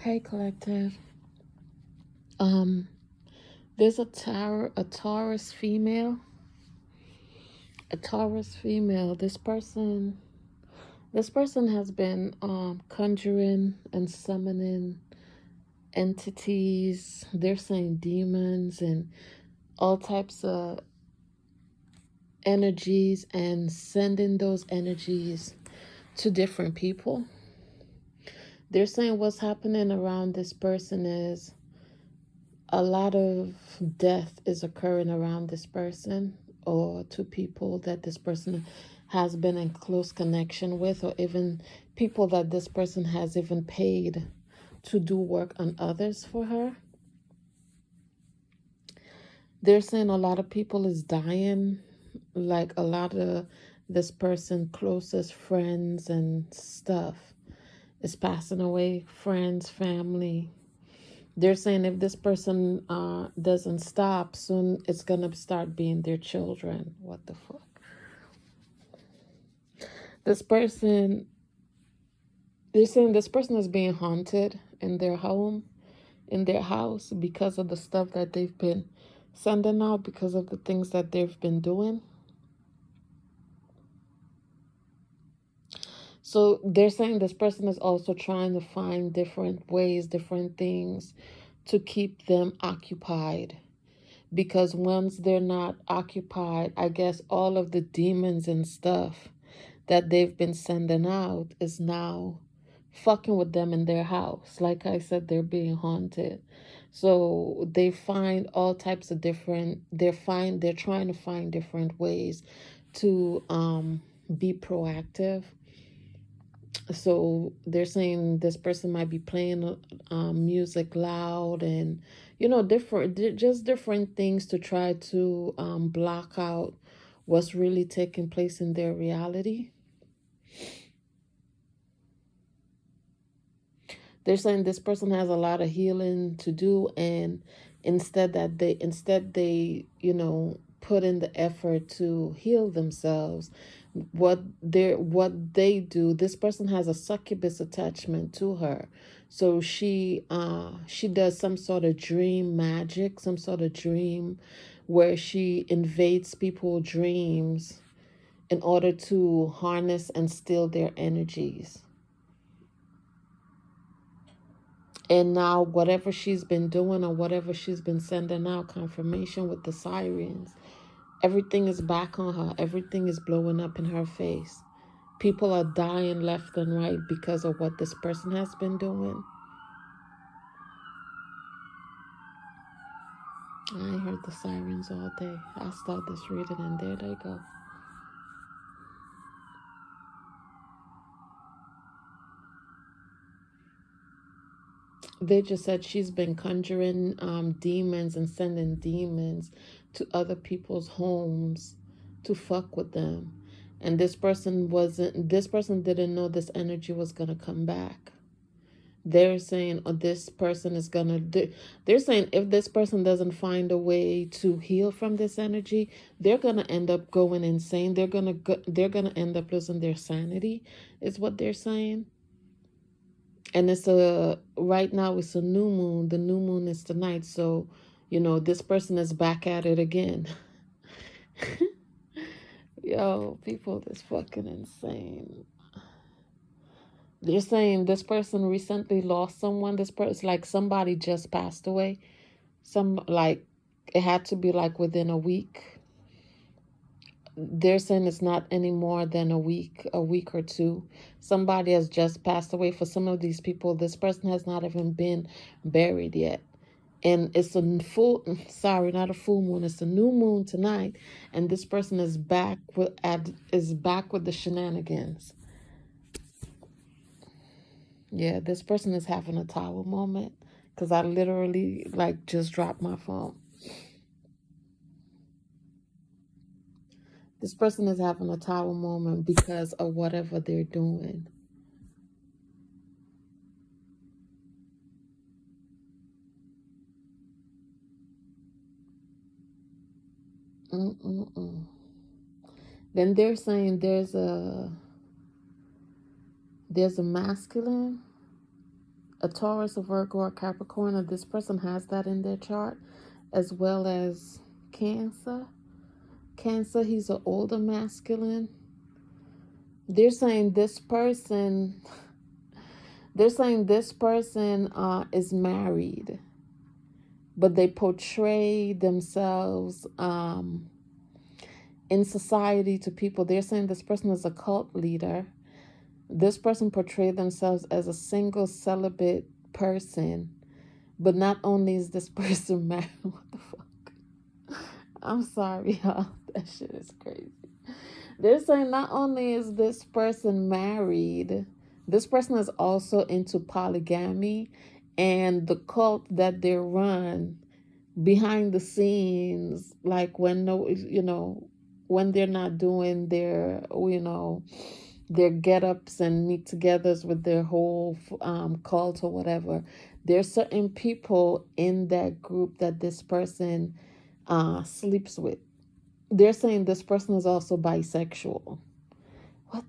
Hey, collective. Um, there's a Taurus female. A Taurus female. This person has been conjuring and summoning entities. They're saying demons and all types of energies and sending those energies to different people. They're saying what's happening around this person is a lot of death is occurring around this person or to people that this person has been in close connection with, or even people that this person has even paid to do work on others for her. They're saying a lot of people is dying, like a lot of this person closest friends and stuff is passing away, friends, family. They're saying if this person doesn't stop, soon it's going to start being their children. What the fuck? This person, they're saying this person is being haunted in their home, in their house, because of the stuff that they've been sending out, because of the things that they've been doing. So they're saying this person is also trying to find different ways, different things to keep them occupied. Because once they're not occupied, I guess all of the demons and stuff that they've been sending out is now fucking with them in their house. Like I said, they're being haunted. So they find all types of different, they're trying to find different ways to be proactive. So they're saying this person might be playing music loud and different things to try to block out what's really taking place in their reality. They're saying this person has a lot of healing to do, and instead they put in the effort to heal themselves. What they do, this person has a succubus attachment to her. So she does some sort of dream magic, some sort of dream where she invades people's dreams in order to harness and steal their energies. And now whatever she's been doing or whatever she's been sending out, confirmation with the sirens, everything is back on her. Everything is blowing up in her face. People are dying left and right because of what this person has been doing. I heard the sirens all day. I'll start this reading and there they go. They just said she's been conjuring demons and sending demons to other people's homes to fuck with them. And this person didn't know this energy was going to come back. They're saying, oh, this person is going to do. They're saying if this person doesn't find a way to heal from this energy, they're going to end up going insane. They're going to end up losing their sanity, is what they're saying. And right now it's a new moon. The new moon is tonight. So, this person is back at it again. Yo, people, this fucking insane. They're saying this person recently lost someone. This person, like somebody just passed away. It had to be like within a week. They're saying it's not any more than a week or two. Somebody has just passed away. For some of these people, this person has not even been buried yet. And it's not a full moon. It's a new moon tonight. And this person is back with the shenanigans. Yeah, this person is having a tower moment. Because I literally just dropped my phone. This person is having a tower moment because of whatever they're doing. Then they're saying there's a masculine, a Taurus, a Virgo, or Capricorn, or this person has that in their chart, as well as Cancer. Cancer, he's an older masculine. They're saying this person, is married, but they portray themselves in society to people. They're saying this person is a cult leader. This person portrayed themselves as a single celibate person, but not only is this person married, what the fuck? I'm sorry, y'all. That shit is crazy. They're saying not only is this person married, this person is also into polygamy, and the cult that they run behind the scenes, like when no, when they're not doing their, their get-ups and meet-togethers with their whole cult or whatever. There's certain people in that group that this person sleeps with. They're saying this person is also bisexual. What?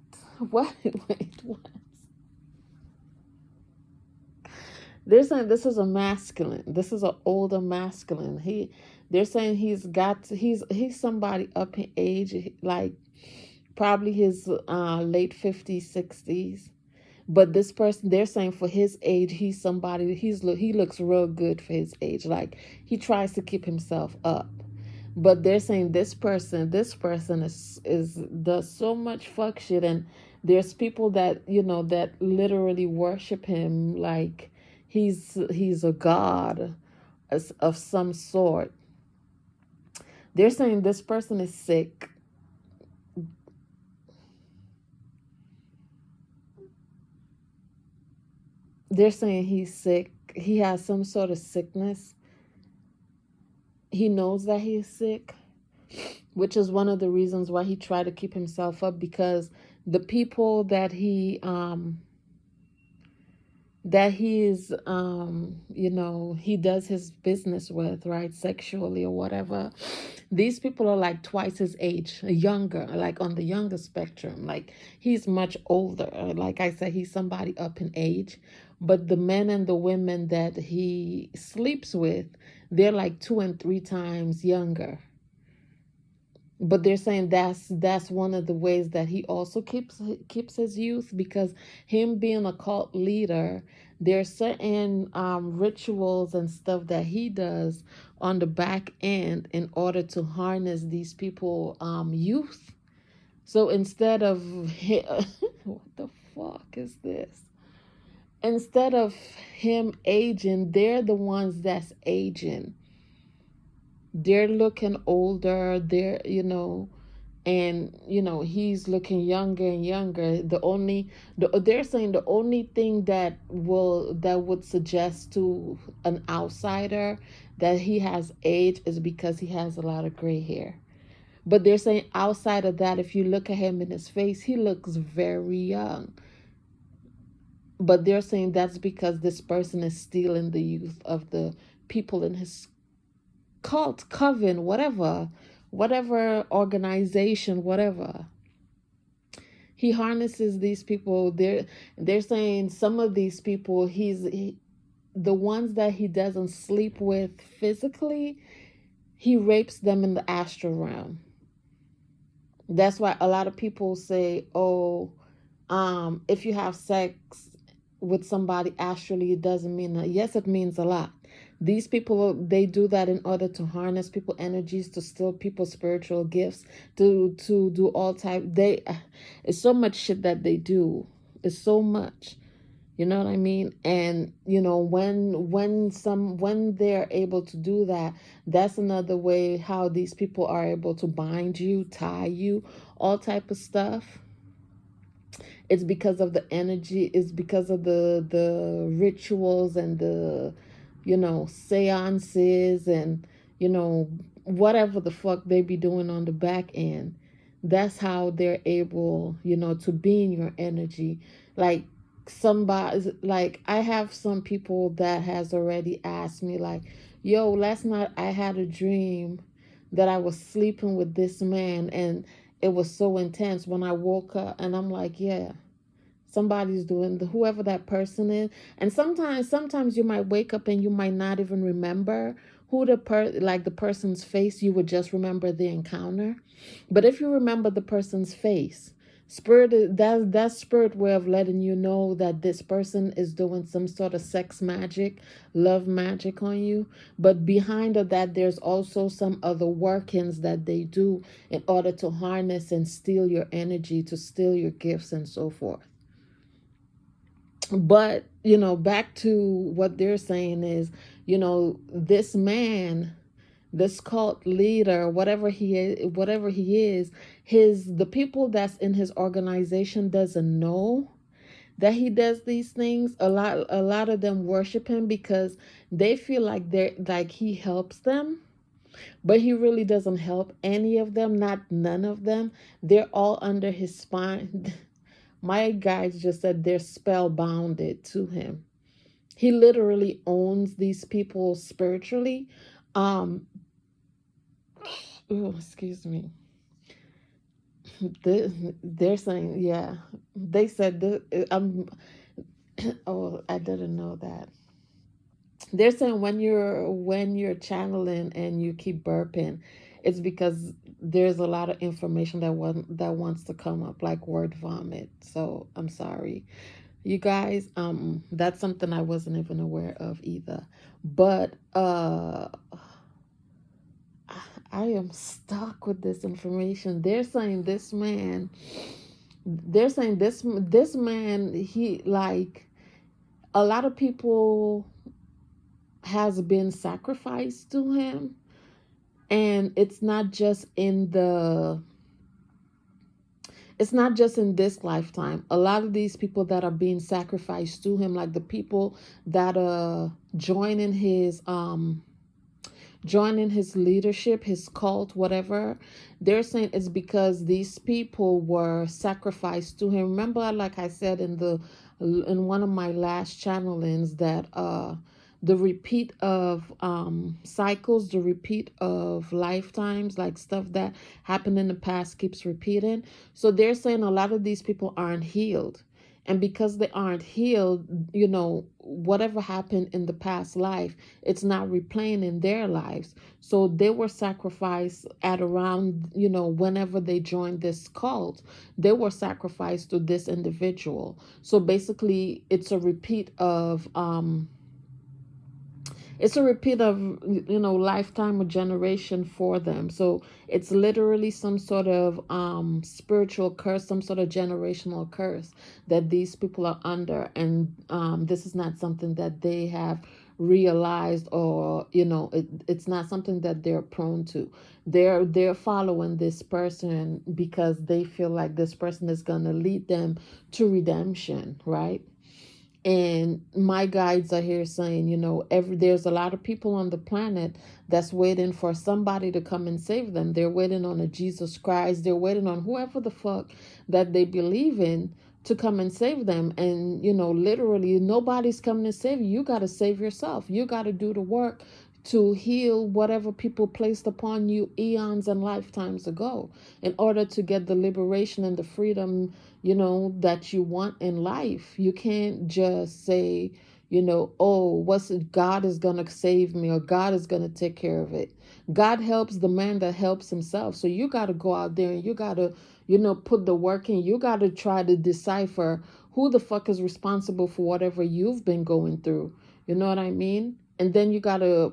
What? Wait, what? They're saying this is a masculine. This is an older masculine. They're saying he's somebody up in age, like probably his late 50s, 60s. But this person, they're saying for his age, he's somebody, he looks real good for his age. Like he tries to keep himself up. But they're saying this person is does so much fuck shit, and there's people that that literally worship him like he's a god of some sort. They're saying this person is sick. They're saying he's sick. He has some sort of sickness. He knows that he's sick, which is one of the reasons why he tried to keep himself up, because the people that he he does his business with, right, sexually or whatever, these people are like twice his age, younger, like on the younger spectrum. Like he's much older. Like I said, he's somebody up in age, but the men and the women that he sleeps with, they're like 2 and 3 times younger. But they're saying that's one of the ways that he also keeps his youth, because him being a cult leader, there's certain rituals and stuff that he does on the back end in order to harness these people youth. So instead of what the fuck is this? Instead of him aging, they're the ones that's aging. They're looking older. And he's looking younger and younger. They're saying the only thing that would suggest to an outsider that he has age is because he has a lot of gray hair. But they're saying outside of that, if you look at him in his face, he looks very young. But they're saying that's because this person is stealing the youth of the people in his cult, coven, whatever organization, whatever. He harnesses these people. They're saying some of these people, the ones that he doesn't sleep with physically, he rapes them in the astral realm. That's why a lot of people say, oh, if you have sex with somebody astrally, it doesn't mean that. Yes, it means a lot. These people, they do that in order to harness people energies, to steal people's spiritual gifts, to do all type. It's so much shit that they do. It's so much. You know what I mean? And when they're able to do that, that's another way how these people are able to bind you, tie you, all type of stuff. It's because of the energy. It's because of the rituals and the seances and whatever the fuck they be doing on the back end. That's how they're able to be in your energy. Like somebody, like I have some people that has already asked me, like, yo, last night I had a dream that I was sleeping with this man, and it was so intense when I woke up. And I'm like, yeah, somebody's doing whoever that person is. And sometimes you might wake up and you might not even remember who like the person's face. You would just remember the encounter. But if you remember the person's face, that's spirit way of letting you know that this person is doing some sort of sex magic, love magic on you. But behind of that, there's also some other workings that they do in order to harness and steal your energy, to steal your gifts and so forth. But back to what they're saying is, this man, this cult leader, whatever he is, the people that's in his organization doesn't know that he does these things. A lot of them worship him because they feel like he helps them, but he really doesn't help any of them, not none of them. They're all under his spine. My guys just said they're spellbounded to him. He literally owns these people spiritually. um Excuse me. They're saying, yeah, they said oh, I didn't know that. They're saying when you're channeling and you keep burping, it's because there's a lot of information that wants to come up, like word vomit. So I'm sorry, you guys. That's something I wasn't even aware of either. But I am stuck with this information. They're saying this man, he, like, a lot of people has been sacrificed to him, and it's not just in this lifetime. A lot of these people that are being sacrificed to him, like the people that joining his leadership, his cult, whatever, they're saying it's because these people were sacrificed to him. Remember, like I said in one of my last channelings, that the repeat of cycles, the repeat of lifetimes, like stuff that happened in the past keeps repeating. So they're saying a lot of these people aren't healed. And because they aren't healed, whatever happened in the past life, it's not replaying in their lives. So they were sacrificed at around, whenever they joined this cult, they were sacrificed to this individual. So basically, it's a repeat of lifetime or generation for them. So it's literally some sort of spiritual curse, some sort of generational curse that these people are under. And this is not something that they have realized, or it's not something that they're prone to. They're following this person because they feel like this person is going to lead them to redemption, right? And my guides are here saying, there's a lot of people on the planet that's waiting for somebody to come and save them. They're waiting on a Jesus Christ. They're waiting on whoever the fuck that they believe in to come and save them. And, literally nobody's coming to save you. You got to save yourself. You got to do the work to heal whatever people placed upon you eons and lifetimes ago, in order to get the liberation and the freedom, that you want in life. You can't just say, oh, God is going to save me, or God is going to take care of it. God helps the man that helps himself. So you got to go out there and you got to, put the work in. You got to try to decipher who the fuck is responsible for whatever you've been going through. You know what I mean? And then you got to,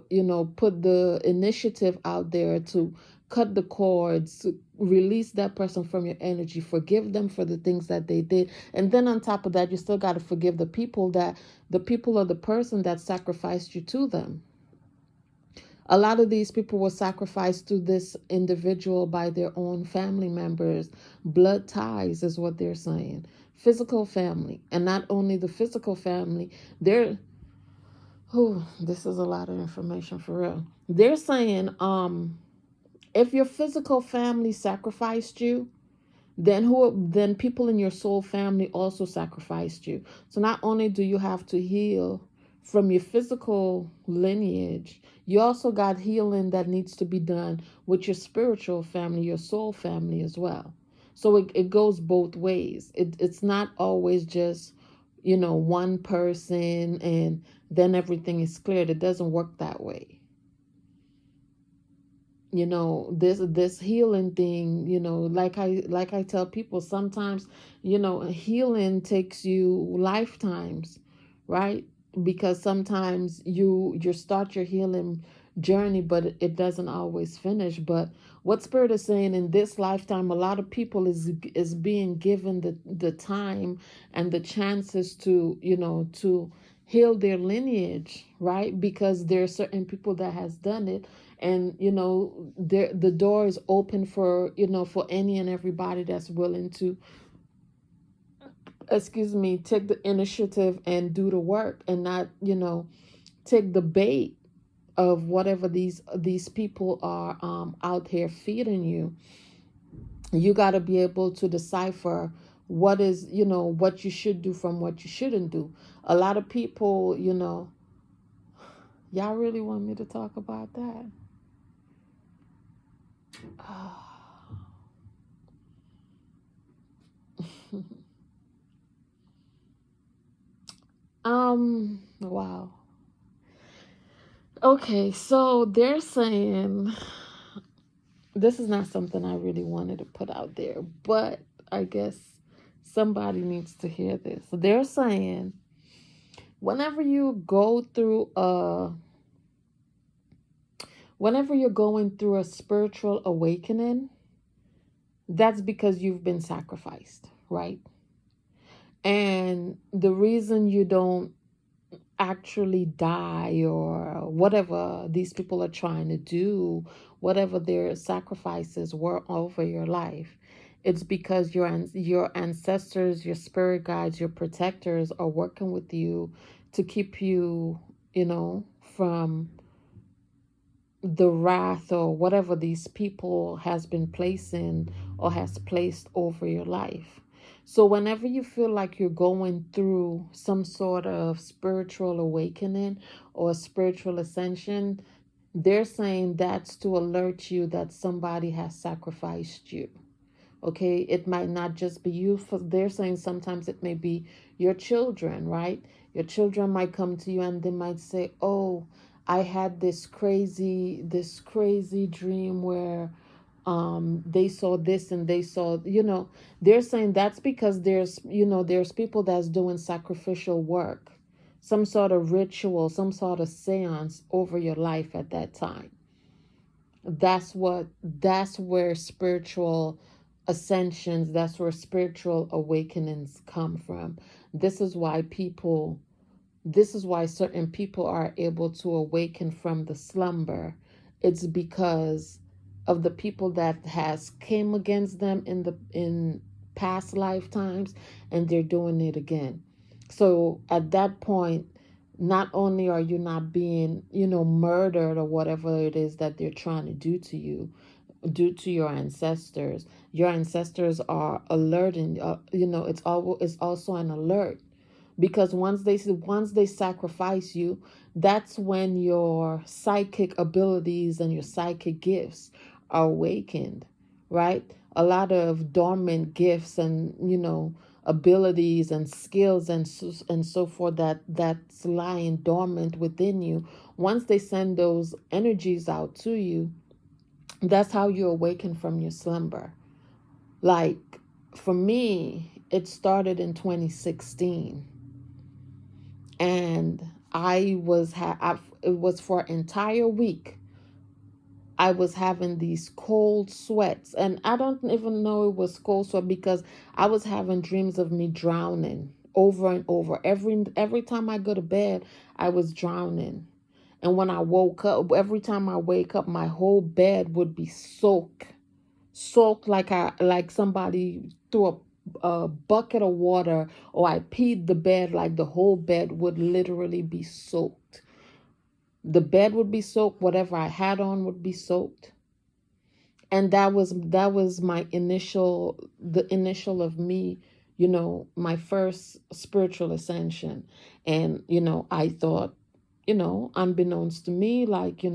put the initiative out there to cut the cords, release that person from your energy, forgive them for the things that they did. And then on top of that, you still got to forgive the people or the person that sacrificed you to them. A lot of these people were sacrificed to this individual by their own family members. Blood ties is what they're saying. Physical family. And not only the physical family, this is a lot of information for real. They're saying, if your physical family sacrificed you, then people in your soul family also sacrificed you. So not only do you have to heal from your physical lineage, you also got healing that needs to be done with your spiritual family, your soul family as well. So it goes both ways. It's not always just, one person and then everything is cleared. It doesn't work that way. This healing thing, like I tell people sometimes, healing takes you lifetimes, right? Because sometimes you start your healing journey, but it doesn't always finish. But what Spirit is saying, in this lifetime, a lot of people is being given the time and the chances to heal their lineage, right? Because there are certain people that has done it, and the door is open for any and everybody that's willing to, take the initiative and do the work, and not take the bait of whatever these people are out here feeding you. You got to be able to decipher what you should do from what you shouldn't do. A lot of people, y'all really want me to talk about that? Wow. Okay, so they're saying, this is not something I really wanted to put out there, but I guess somebody needs to hear this. So they're saying, whenever you go through whenever you're going through a spiritual awakening, that's because you've been sacrificed, right? And the reason you don't actually die, or whatever these people are trying to do, whatever their sacrifices were over your life, it's because your ancestors, your spirit guides, your protectors are working with you to keep you, from the wrath or whatever these people has been placing or has placed over your life. So whenever you feel like you're going through some sort of spiritual awakening or spiritual ascension, they're saying that's to alert you that somebody has sacrificed you. Okay, it might not just be you. They're saying sometimes it may be your children, right? Your children might come to you and they might say, oh, I had this crazy dream where they saw this and they saw, they're saying that's because there's people that's doing sacrificial work, some sort of ritual, some sort of seance over your life at that time. That's where spiritual ascensions, that's where spiritual awakenings come from. this is why people this is why certain people are able to awaken from the slumber. It's because of the people that has came against them in past lifetimes, and they're doing it again. So at that point, not only are you not being, murdered or whatever it is that they're trying to do to you, due to your ancestors are alerting, it's also an alert, because once they sacrifice you, that's when your psychic abilities and your psychic gifts are awakened, right? A lot of dormant gifts and abilities and skills and so forth that's lying dormant within you. Once they send those energies out to you, that's how you awaken from your slumber. Like, for me, it started in 2016, and it was for an entire week. I was having these cold sweats, and I don't even know it was cold sweat, because I was having dreams of me drowning over and over. Every time I go to bed, I was drowning. And when I woke up, every time I wake up, my whole bed would be soaked, like somebody threw a bucket of water, or I peed the bed. Like, the whole bed would literally be soaked. The bed would be soaked, whatever I had on would be soaked. And that was the initial of me, my first spiritual ascension. And I thought, unbeknownst to me, like,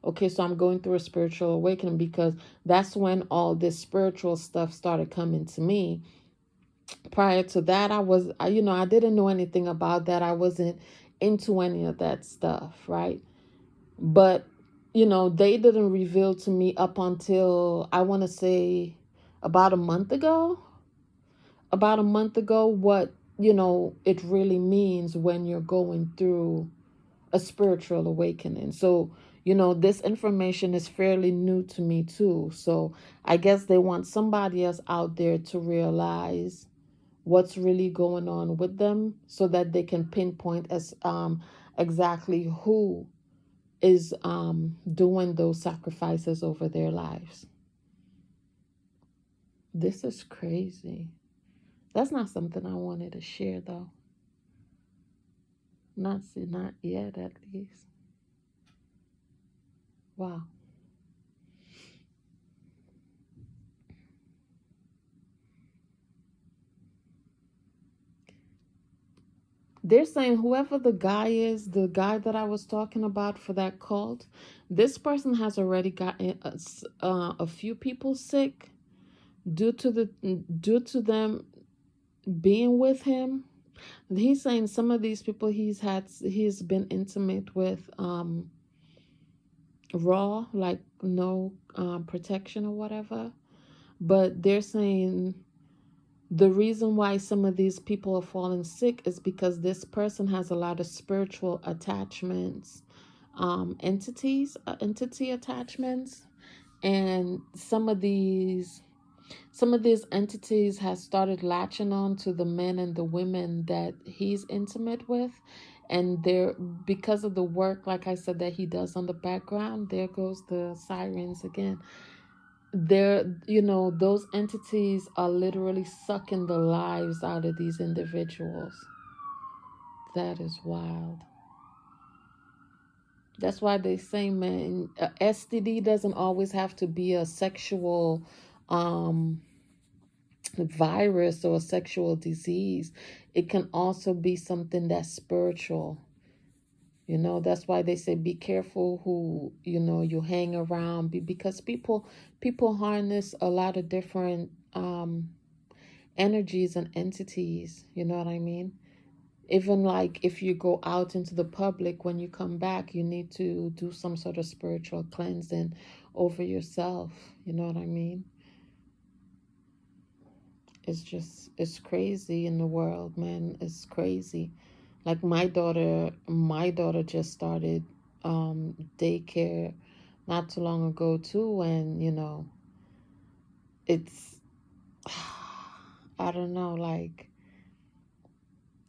Okay, so I'm going through a spiritual awakening, because that's when all this spiritual stuff started coming to me. Prior to that, I didn't know anything about that. I wasn't into any of that stuff, right? But, they didn't reveal to me up until, I want to say, about a month ago. What, it really means when you're going through a spiritual awakening. So, this information is fairly new to me too. So I guess they want somebody else out there to realize what's really going on with them, so that they can pinpoint as exactly who is doing those sacrifices over their lives. This is crazy. That's not something I wanted to share, though. Not yet, at least. Wow. They're saying whoever the guy is, the guy that I was talking about for that cult, this person has already gotten a few people sick due to them being with him. He's saying some of these people he's been intimate with raw, like no protection or whatever. But they're saying the reason why some of these people are falling sick is because this person has a lot of spiritual attachments, entity attachments, and some of these entities has started latching on to the men and the women that he's intimate with. And they're, because of the work, like I said, that he does on the background, there goes the sirens again. Those entities are literally sucking the lives out of these individuals. That is wild. That's why they say, man, STD doesn't always have to be a sexual virus or a sexual disease. It can also be something that's spiritual. That's why they say be careful who you hang around, because people harness a lot of different energies and entities. You know what I mean? Even like if you go out into the public, when you come back, you need to do some sort of spiritual cleansing over yourself. You know what I mean? It's crazy in the world, man. It's crazy. Like my daughter just started daycare not too long ago too, and it's I don't know, like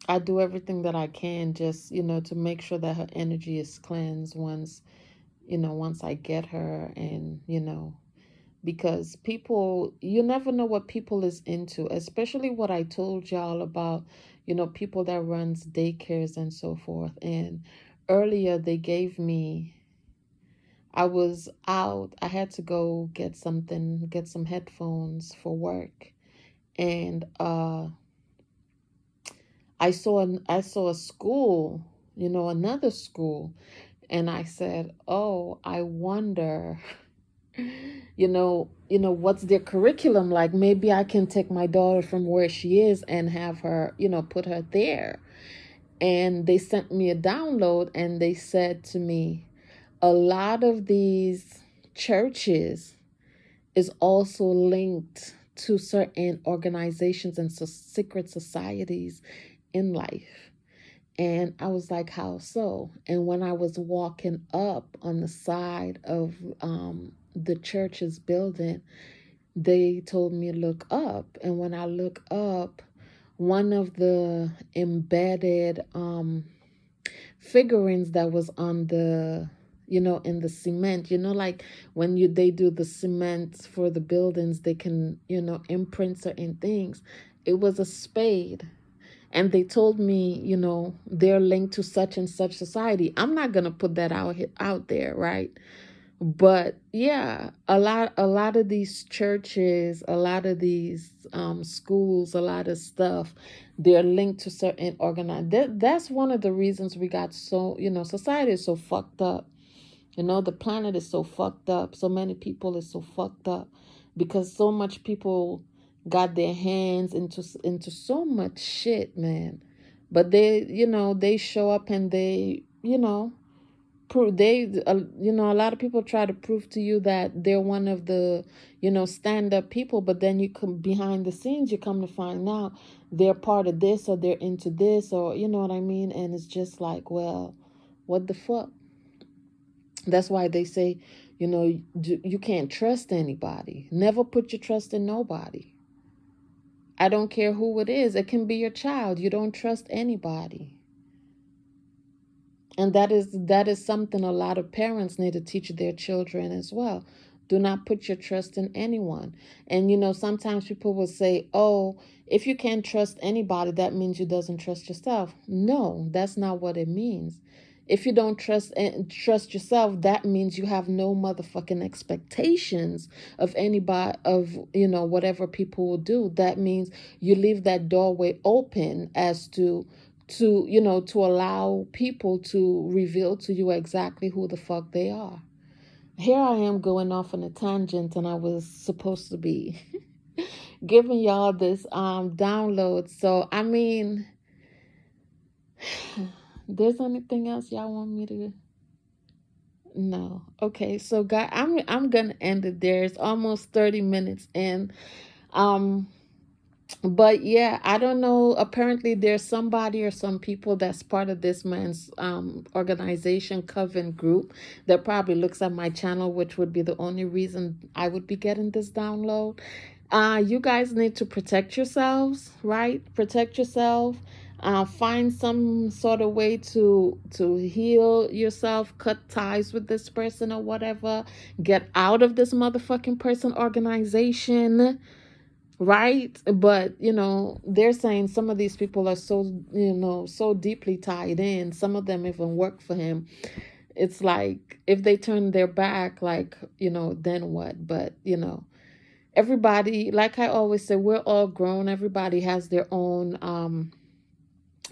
I do everything that I can just, to make sure that her energy is cleansed once I get her. And because people, you never know what people is into, especially what I told y'all about, people that runs daycares and so forth. And earlier they gave me, I was out, I had to go get some headphones for work. And I saw a school, another school, and I said, "Oh, I wonder, what's their curriculum like? Maybe I can take my daughter from where she is and have her, put her there." And they sent me a download, and they said to me, a lot of these churches is also linked to certain organizations and secret societies in life. And I was like, how so? And when I was walking up on the side of the church's building, they told me look up. And when I look up, one of the embedded figurines that was on the in the cement, like when they do the cement for the buildings, they can imprint certain things. It was a spade. And they told me, they're linked to such and such society. I'm not gonna put that out there, right? But yeah, a lot of these churches, a lot of these schools, a lot of stuff, they're linked to certain organized. That's one of the reasons we got so, society is so fucked up. You know, the planet is so fucked up. So many people is so fucked up because so much people got their hands into so much shit, man. But they, you know, they show up and they, you know, prove they, you know, a lot of people try to prove to you that they're one of the, you know, stand up people, but then you come behind the scenes, you come to find out they're part of this or they're into this, or you know what I mean. And it's just like, well, what the fuck. That's why they say, you know, you can't trust anybody. Never put your trust in nobody. I don't care who it is. It can be your child. You don't trust anybody. And that is something a lot of parents need to teach their children as well. Do not put your trust in anyone. And you know, sometimes people will say, "Oh, if you can't trust anybody, that means you doesn't trust yourself." No, that's not what it means. If you don't trust yourself, that means you have no motherfucking expectations of anybody, of you know, whatever people will do. That means you leave that doorway open as to you know, to allow people to reveal to you exactly who the fuck they are. Here I am going off on a tangent, and I was supposed to be giving y'all this download. So I mean, there's anything else y'all want me to? No. Okay, so guy, I'm gonna end it there. It's almost 30 minutes in. um But yeah, I don't know. Apparently, there's somebody or some people that's part of this man's organization, Coven Group, that probably looks at my channel, which would be the only reason I would be getting this download. You guys need to protect yourselves, right? Protect yourself. Find some sort of way to heal yourself, cut ties with this person or whatever. Get out of this motherfucking person organization, right? But you know, they're saying some of these people are so, you know, so deeply tied in, some of them even work for him. It's like if they turn their back, like, you know, then what? But you know, everybody, like I always say, we're all grown. Everybody has their own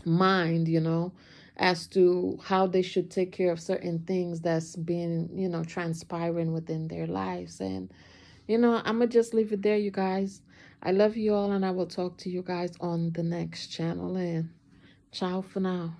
mind, you know, as to how they should take care of certain things that's been, you know, transpiring within their lives. And you know, I'm going to just leave it there, you guys. I love you all, and I will talk to you guys on the next channel. And ciao for now.